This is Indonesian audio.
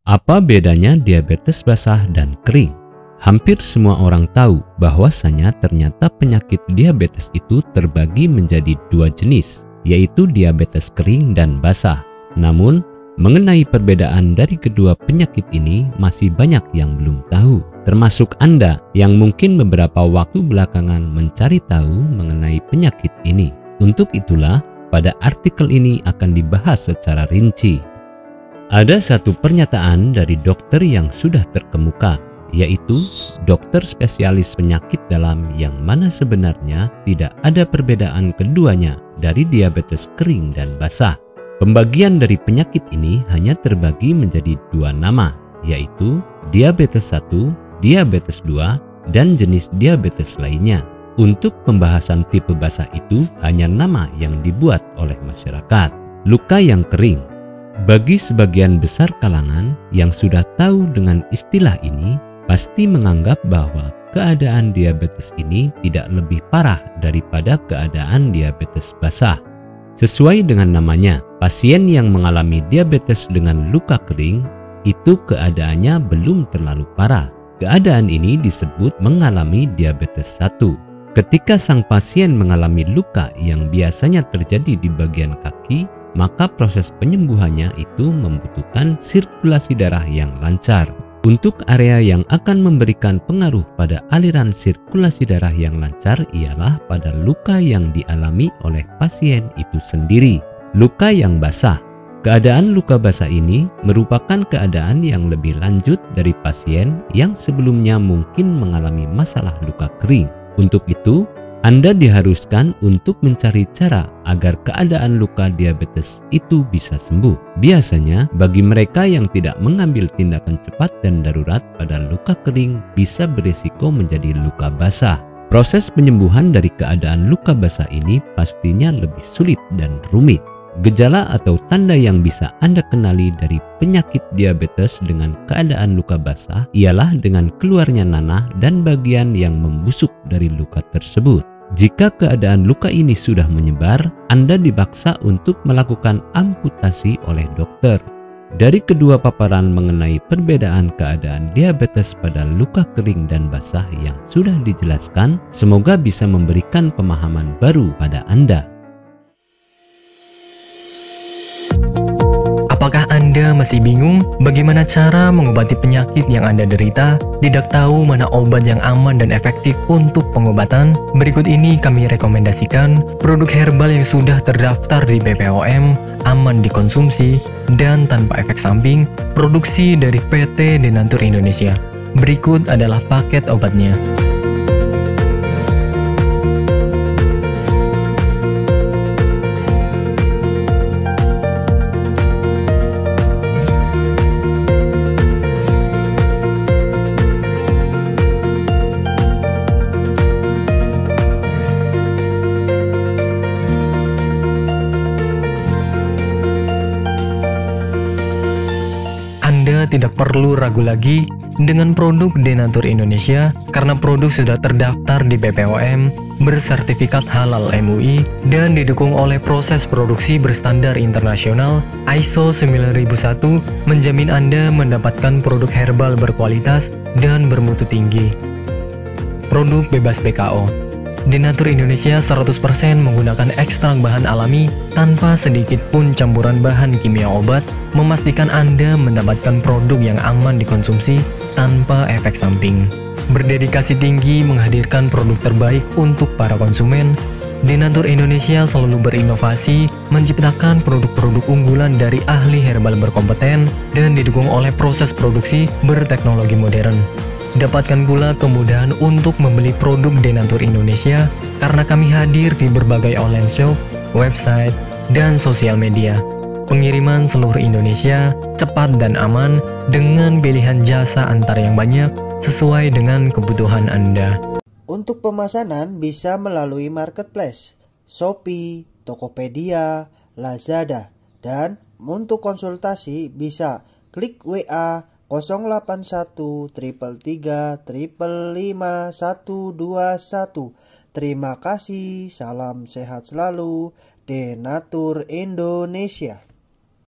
Apa bedanya diabetes basah dan kering? Hampir semua orang tahu bahwasanya ternyata penyakit diabetes itu terbagi menjadi dua jenis, yaitu diabetes kering dan basah. Namun, mengenai perbedaan dari kedua penyakit ini masih banyak yang belum tahu, termasuk Anda yang mungkin beberapa waktu belakangan mencari tahu mengenai penyakit ini. Untuk itulah, pada artikel ini akan dibahas secara rinci. Ada satu pernyataan dari dokter yang sudah terkemuka, yaitu dokter spesialis penyakit dalam yang mana sebenarnya tidak ada perbedaan keduanya dari diabetes kering dan basah. Pembagian dari penyakit ini hanya terbagi menjadi dua nama, yaitu diabetes 1, diabetes 2, dan jenis diabetes lainnya. Untuk pembahasan tipe basah itu hanya nama yang dibuat oleh masyarakat. Luka yang kering. Bagi sebagian besar kalangan yang sudah tahu dengan istilah ini, pasti menganggap bahwa keadaan diabetes ini tidak lebih parah daripada keadaan diabetes basah. Sesuai dengan namanya, pasien yang mengalami diabetes dengan luka kering itu keadaannya belum terlalu parah. Keadaan ini disebut mengalami diabetes 1. Ketika sang pasien mengalami luka yang biasanya terjadi di bagian kaki, maka proses penyembuhannya itu membutuhkan sirkulasi darah yang lancar. Untuk area yang akan memberikan pengaruh pada aliran sirkulasi darah yang lancar ialah pada luka yang dialami oleh pasien itu sendiri. Luka yang basah. Keadaan luka basah ini merupakan keadaan yang lebih lanjut dari pasien yang sebelumnya mungkin mengalami masalah luka kering. Untuk itu, Anda diharuskan untuk mencari cara agar keadaan luka diabetes itu bisa sembuh. Biasanya, bagi mereka yang tidak mengambil tindakan cepat dan darurat pada luka kering bisa berisiko menjadi luka basah. Proses penyembuhan dari keadaan luka basah ini pastinya lebih sulit dan rumit. Gejala atau tanda yang bisa Anda kenali dari penyakit diabetes dengan keadaan luka basah ialah dengan keluarnya nanah dan bagian yang membusuk dari luka tersebut. Jika keadaan luka ini sudah menyebar, Anda dipaksa untuk melakukan amputasi oleh dokter. Dari kedua paparan mengenai perbedaan keadaan diabetes pada luka kering dan basah yang sudah dijelaskan, semoga bisa memberikan pemahaman baru pada Anda. Apakah Anda masih bingung bagaimana cara mengobati penyakit yang Anda derita? Tidak tahu mana obat yang aman dan efektif untuk pengobatan? Berikut ini kami rekomendasikan produk herbal yang sudah terdaftar di BPOM, aman dikonsumsi, dan tanpa efek samping, produksi dari PT Denatur Indonesia. Berikut adalah paket obatnya. Anda tidak perlu ragu lagi dengan produk Denatur Indonesia karena produk sudah terdaftar di BPOM, bersertifikat halal MUI, dan didukung oleh proses produksi berstandar internasional ISO 9001 menjamin Anda mendapatkan produk herbal berkualitas dan bermutu tinggi. Produk bebas BKO. Denatur Indonesia 100% menggunakan ekstrak bahan alami tanpa sedikit pun campuran bahan kimia obat, memastikan Anda mendapatkan produk yang aman dikonsumsi tanpa efek samping. Berdedikasi tinggi menghadirkan produk terbaik untuk para konsumen, Denatur Indonesia selalu berinovasi menciptakan produk-produk unggulan dari ahli herbal berkompeten dan didukung oleh proses produksi berteknologi modern. Dapatkan pula kemudahan untuk membeli produk Denatur Indonesia karena kami hadir di berbagai online shop, website, dan sosial media. Pengiriman seluruh Indonesia cepat dan aman dengan pilihan jasa antar yang banyak sesuai dengan kebutuhan Anda. Untuk pemesanan bisa melalui marketplace, Shopee, Tokopedia, Lazada, dan untuk konsultasi bisa klik WA 081 333 555 121. Terima kasih, salam sehat selalu, Denatur Indonesia.